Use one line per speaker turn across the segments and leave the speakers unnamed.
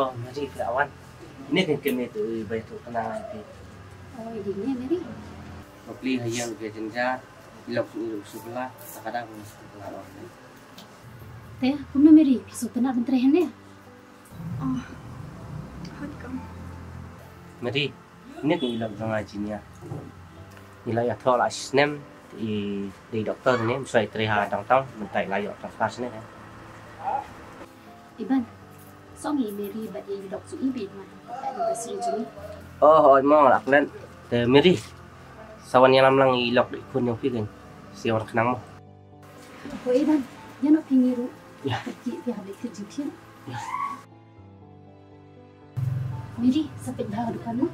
Oh, Mary Awan. Ini kan kami tu bayi tu kena di.
Oh, ini Mary.
Beli hayang ke jenja, ilok sebelah, kadang sebelah orang.
Teh, kamu Mary, besok tenak benterehan ya?
Oh, hati
Mary, ini kan ilok ngajinya. Ilok ya tolak snem di dokter ini, sesuai terlihat tang-tang, mentai layok transpas ni.
Iban, songi Mary bat yang dok su ibi mah, tak ada basri juni.
Oh, mau lah kalian. Teh Mary, sawan yang lang ilok di kun yang pikin, si orang kenang mo.
Oh Iban, yang nak pingiru.
Ya.
Pergi dia habis kerja dia. Ya. Mary, sampai dah dukan mo.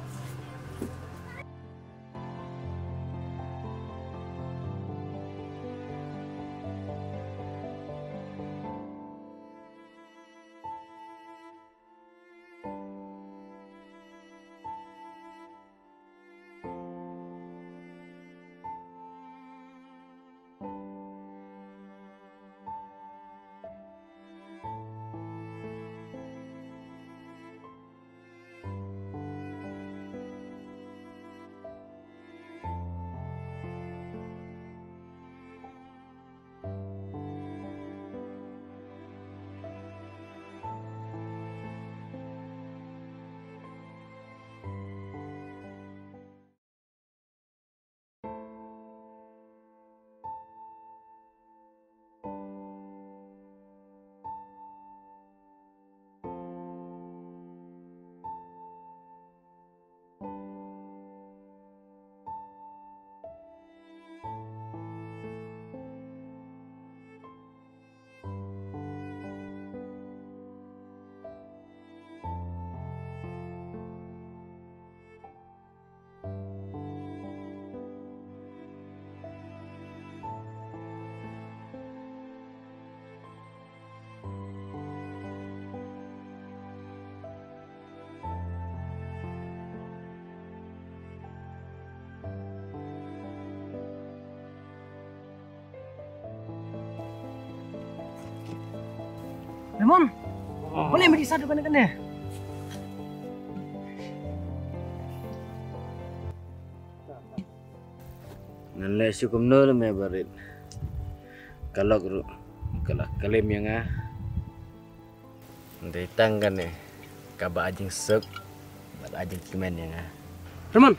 Lemon, boleh beri satu kena-kena.
Nalai syukum nol me barit. Kalau kalim yang nanti tangkan kaba ajing sek, bat ajing kimen yang
Lemon,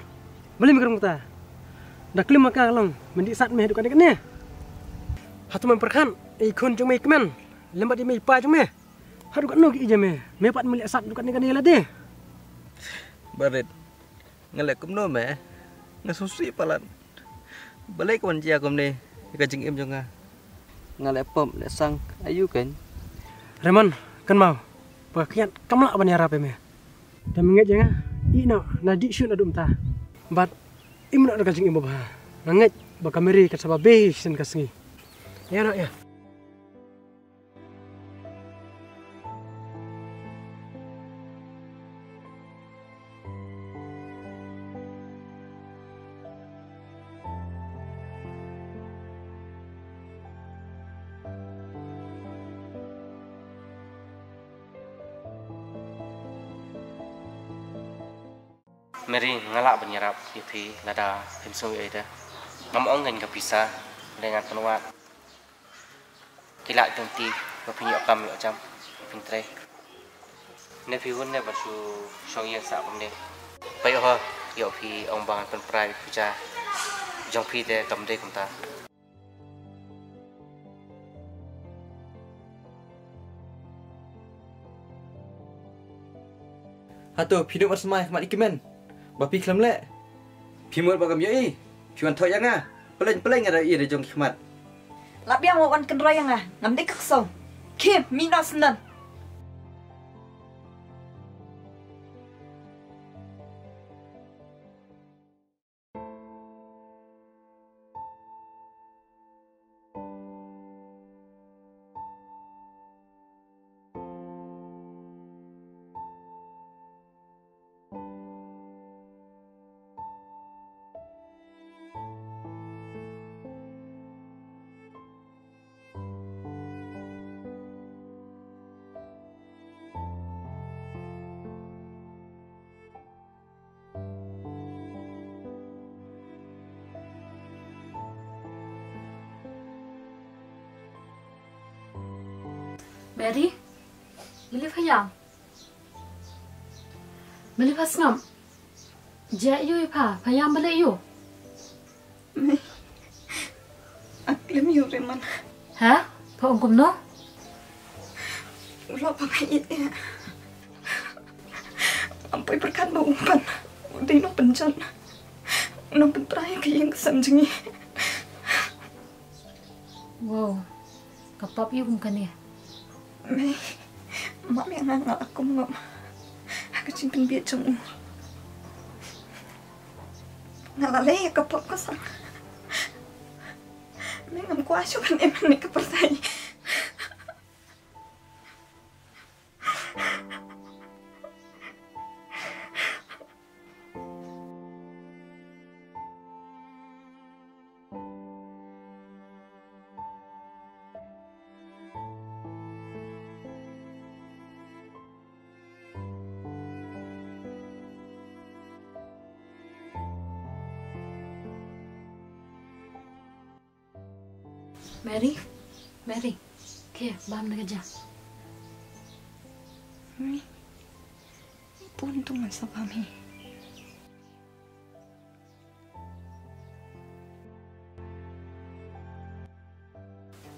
boleh mikir kita. Dah kelim maka long, mendik sat me duk kena-kena. Hatu memperkan, ikon cuma ikmen. Lembat di mepa cuma. Haru kat no ki je me. Me pat melihat sat dukat ni lah deh.
barit. Ngalek kum no me. Ngasusi palan. Balik kon ji akum ni. Kajing im jonga. Ngalek pom le sang ayu kan.
Reman, kan mau. Pakian kamlak ban yara pe me. Dan menget jangan. Ina na di syun adum ta. Bat im nak kajing im ba. Nanget ba kameri kat sabab be sen kasngi. Ya nak ya.
Mary ngalak bernyarap itu lada himsung itu. Ngomong ngan kapisa dengan penuat. Kilak tenti berpinyok kami macam pintre. Ne pihun ne basu song yang sak pemne. Baik ho, yo pi ong bang penprai puja. Jong pi de kamde kumta.
Hatu hidup bersemai mat ikimen. Bapi kelam le. Pimut bagam yai. Piwan thok yang peleng ada ia de jong khmat.
Labiang wawan kenra yang ngamde keksong. Kim minas nan.
Mary, beli payang. Beli pas ngam. Jek yu pa, payang beli yu.
Aklim yu reman.
Ha? Pa ongkom no?
Ulo pangait ya. Ampai berkat ba umpan. Uday no penjan. No pentray kayang kesamjengi.
Wow. Kapap yu bukan ya?
Mak yang nggak aku ngam. Aku simpen biar jeng. Ngalalay kapap ko sang. Ngam ko asyo kan eman ni kapertay.
Mary. Okay, bam na kerja.
Puntung sa kami.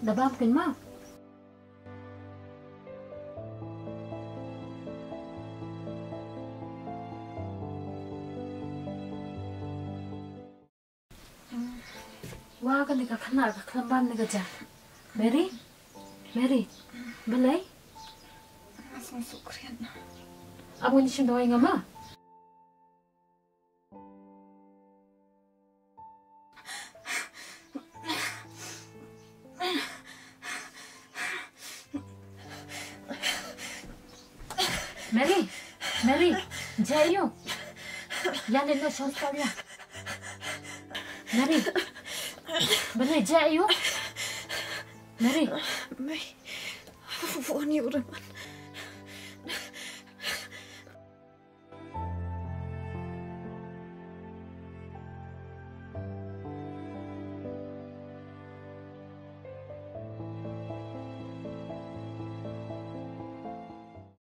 Dah bam kan ma? Wah, kan dekat kena ke kelambam ni kerja. Mary, belai?
Asal sukrian.
Aku ni cuma ingin ma. Mary, jayo. Yang ni no shonstal ya. Mary, belai jayo. Mary.
May, fufuan yu reman.